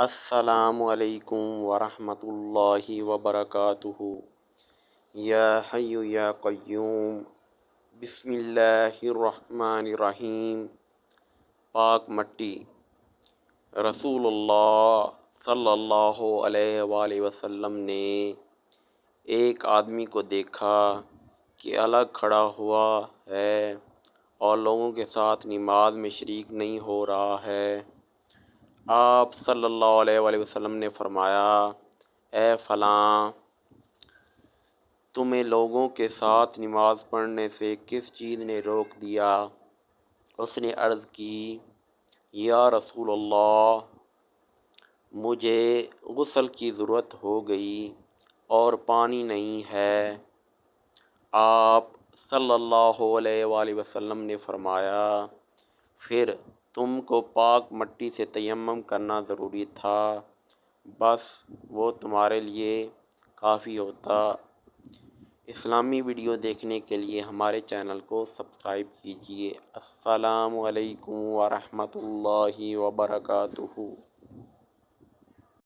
السلام علیکم ورحمۃ اللہ وبرکاتہ۔ یا حی یا قیوم، بسم اللہ الرحمن الرحیم۔ پاک مٹی۔ رسول اللہ صلی اللہ علیہ وآلہ وسلم نے ایک آدمی کو دیکھا کہ الگ کھڑا ہوا ہے اور لوگوں کے ساتھ نماز میں شریک نہیں ہو رہا ہے۔ آپ صلی اللہ علیہ وآلہ وسلم نے فرمایا، اے فلاں، تمہیں لوگوں کے ساتھ نماز پڑھنے سے کس چیز نے روک دیا؟ اس نے عرض کی، یا رسول اللہ، مجھے غسل کی ضرورت ہو گئی اور پانی نہیں ہے۔ آپ صلی اللہ علیہ وآلہ وسلم نے فرمایا، پھر تم کو پاک مٹی سے تیمم کرنا ضروری تھا، بس وہ تمہارے لیے کافی ہوتا۔ اسلامی ویڈیو دیکھنے کے لیے ہمارے چینل کو سبسکرائب کیجیے۔ السلام علیکم ورحمۃ اللہ وبرکاتہ۔